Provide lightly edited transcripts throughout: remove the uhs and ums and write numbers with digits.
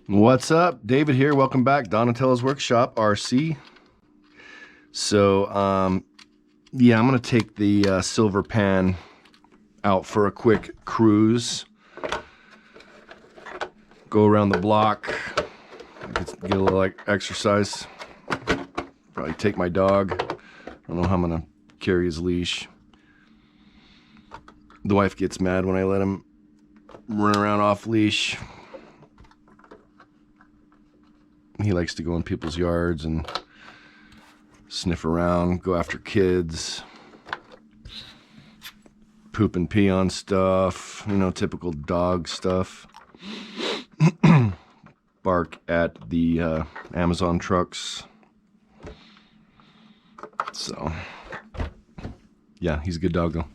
What's up? David here. Welcome back. Donatello's Workshop, RC. So, yeah, I'm going to take the Silverpan out for a quick cruise. Go around the block. Get a little exercise. Probably take my dog. I don't know how I'm going to carry his leash. The wife gets mad when I let him run around off leash. He likes to go in people's yards and sniff around, go after kids, poop and pee on stuff, you know, typical dog stuff. Bark at the Amazon trucks. So, yeah, he's a good dog though.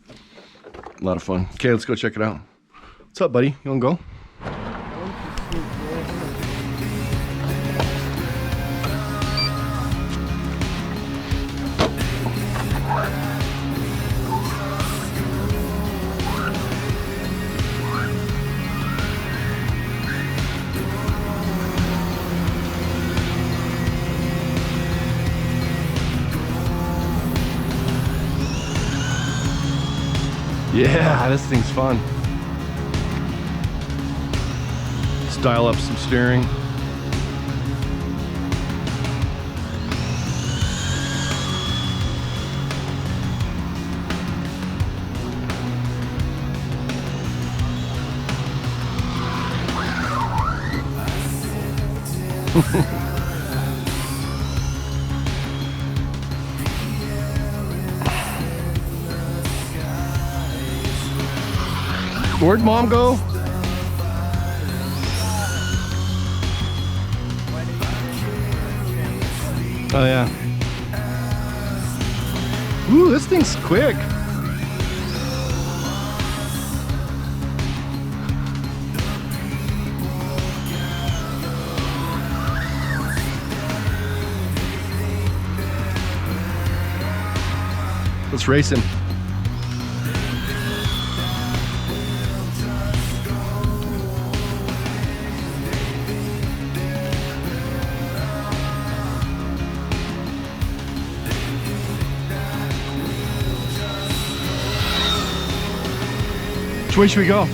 A lot of fun. Okay, let's go check it out. What's up, buddy? You wanna go? Yeah, this thing's fun. Let's dial up some steering. Where'd Mom go? Oh yeah. Ooh, this thing's quick. Let's race him. Which way should we go?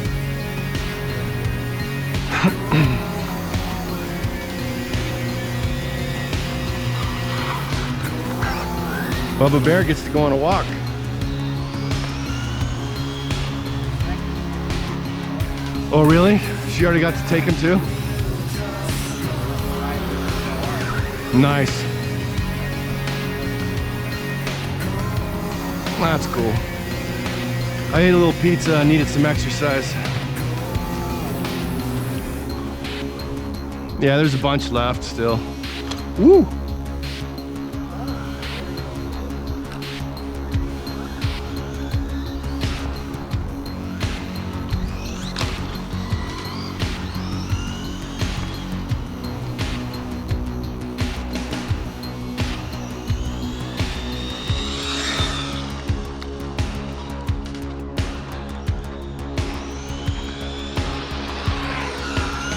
Bubba Bear gets to go on a walk. Oh really? She already got to take him too? Nice. That's cool. I ate a little pizza, I needed some exercise. Yeah, there's a bunch left still. Woo!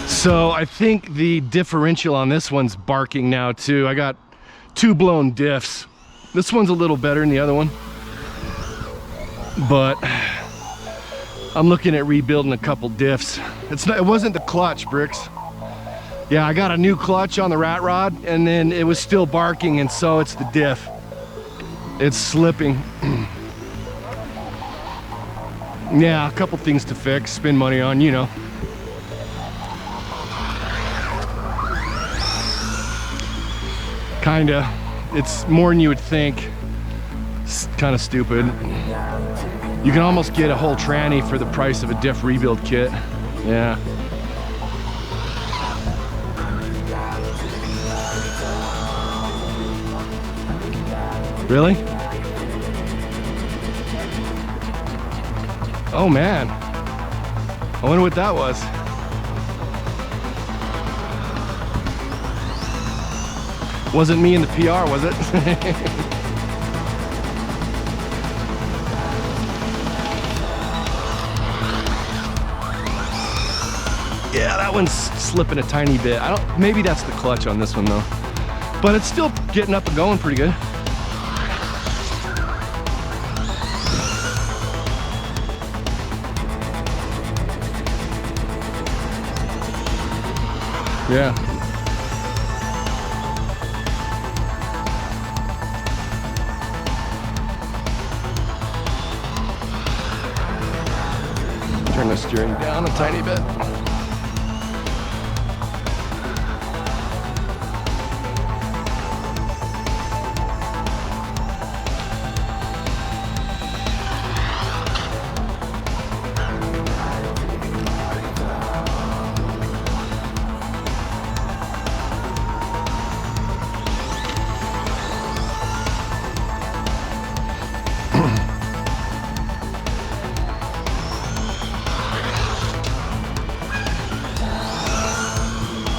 So I think the differential on this one's barking now too. I got two blown diffs. This one's a little better than the other one, but I'm looking at rebuilding a couple diffs. It wasn't the clutch, Bricks. Yeah, I got a new clutch on the rat rod and then it was still barking, and so it's the diff. It's slipping. Yeah, a couple things to fix, spend money on, you know. Kinda. It's more than you would think. It's kind of stupid. You can almost get a whole tranny for the price of a diff rebuild kit. Yeah. Really? Oh man. I wonder what that was. Wasn't me in the PR, was it? Yeah, that That one's slipping a tiny bit. Maybe that's the clutch on this one though. But it's still getting up and going pretty good. Yeah. Turn the steering down a tiny bit.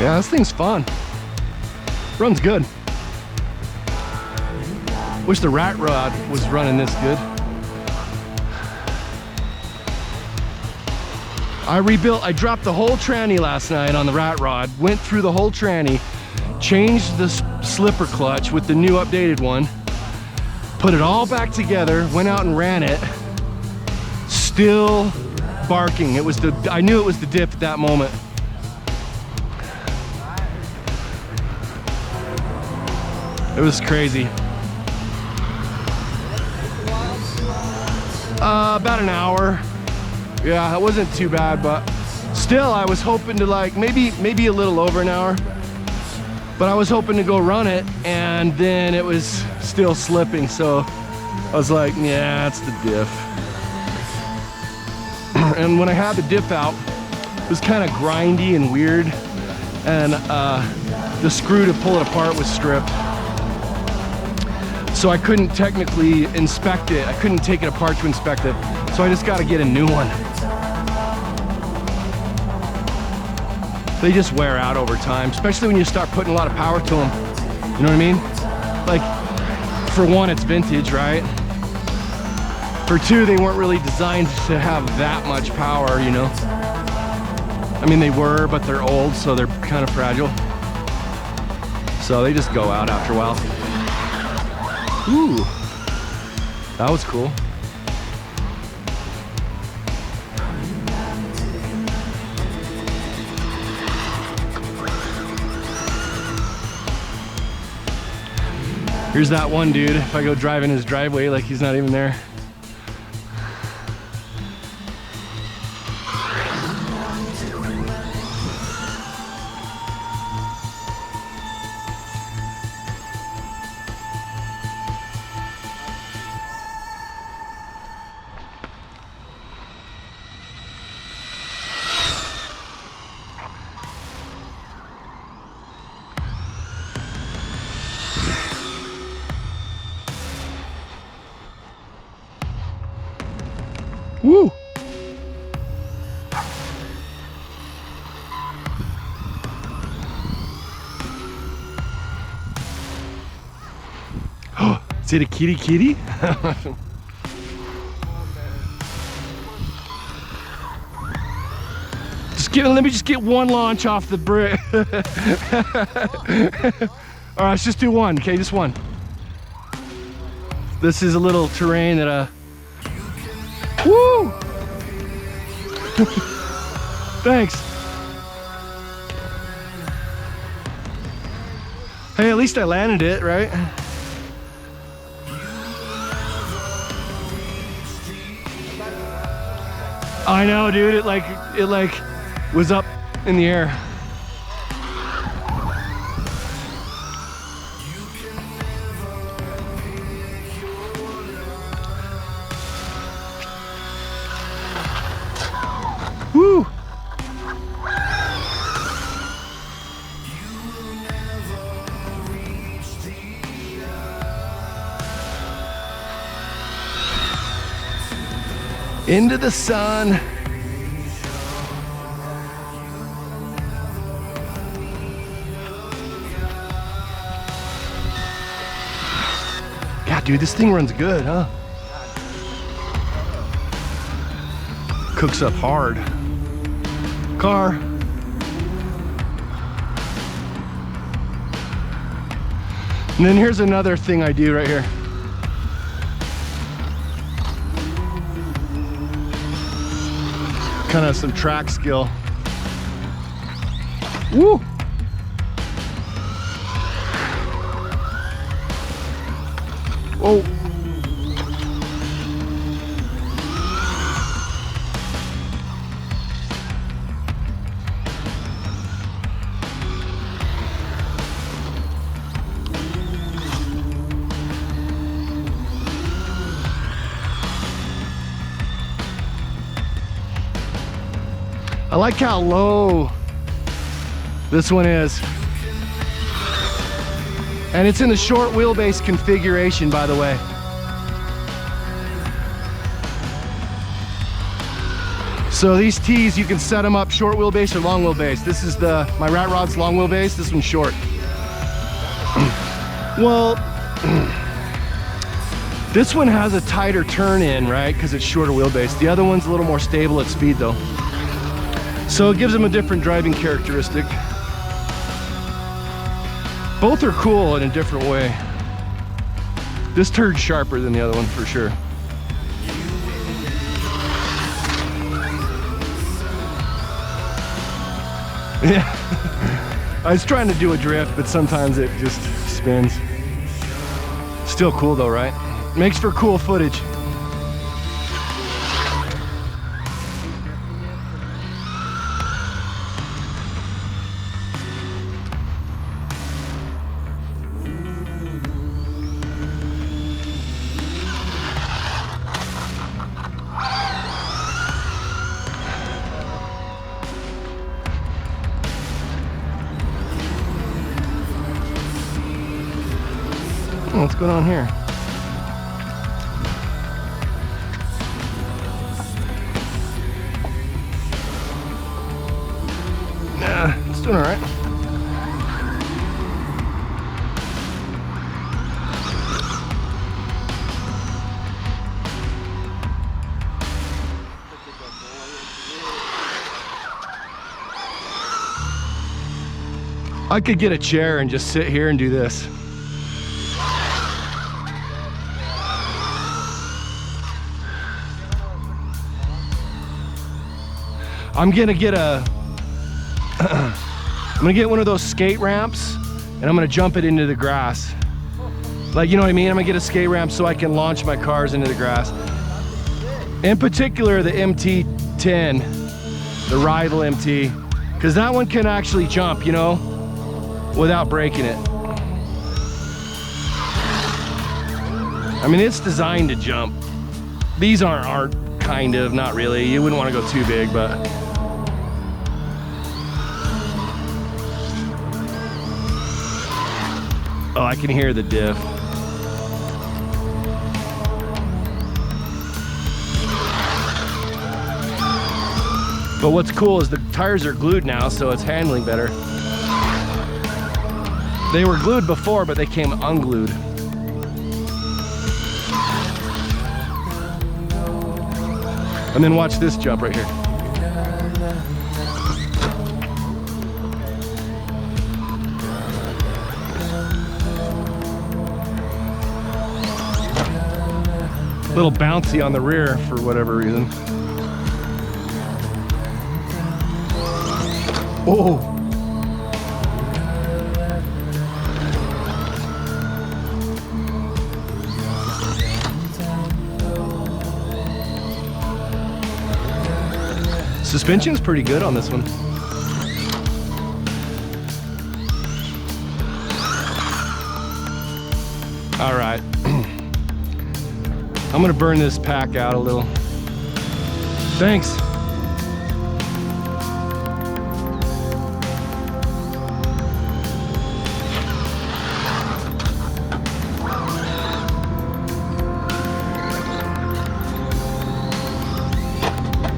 Yeah, this thing's fun. Runs good. Wish the rat rod was running this good. I dropped the whole tranny last night on the rat rod, went through the whole tranny, changed the slipper clutch with the new updated one, put it all back together, went out and ran it, still barking. I knew it was the dip at that moment. It was crazy. About an hour. Yeah, it wasn't too bad, but still I was hoping to like maybe a little over an hour. But I was hoping to go run it, and then it was still slipping, so I was like, yeah, it's the diff. And when I had the diff out, it was kind of grindy and weird, and the screw to pull it apart was stripped. So I couldn't technically inspect it. I couldn't take it apart to inspect it. So I just got to get a new one. They just wear out over time, especially when you start putting a lot of power to them. You know what I mean? Like, for one, it's vintage, right? For two, they weren't really designed to have that much power, you know? I mean, they were, but they're old, so they're kind of fragile. So they just go out after a while. Ooh, that was cool. Here's that one dude. If I go drive in his driveway, like he's not even there. Woo! Is it a kitty kitty? Let me just get one launch off the brick. All right, let's just do one, okay, just one. This is a little terrain that woo! Thanks. Hey, at least I landed it, right? I know, dude. It like was up in the air. Woo! Into the sun. God, dude, this thing runs good, huh? Cooks up hard. Car. And then here's another thing I do right here. Kind of some track skill. Woo! Whoa. I like how low this one is. And it's in the short wheelbase configuration, by the way. So these T's, you can set them up short wheelbase or long wheelbase. This is my rat rod's long wheelbase, this one's short. Well, this one has a tighter turn in, right? Because it's shorter wheelbase. The other one's a little more stable at speed though. So it gives them a different driving characteristic. Both are cool in a different way. This turd's sharper than the other one for sure. Yeah, I was trying to do a drift, but sometimes it just spins. Still cool though, right? Makes for cool footage. What's going on here? Nah, it's doing all right. I could get a chair and just sit here and do this. I'm gonna get one of those skate ramps and I'm gonna jump it into the grass. Like, you know what I mean? I'm gonna get a skate ramp so I can launch my cars into the grass. In particular, the MT10, the rival MT, because that one can actually jump, you know, without breaking it. I mean, it's designed to jump. These aren't kind of, not really. You wouldn't want to go too big, but oh, I can hear the diff. But what's cool is the tires are glued now, so it's handling better. They were glued before, but they came unglued. And then watch this jump right here. A little bouncy on the rear for whatever reason. Oh. Suspension's pretty good on this one. All right. I'm gonna burn this pack out a little. Thanks.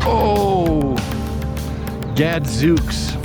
Oh, gadzooks.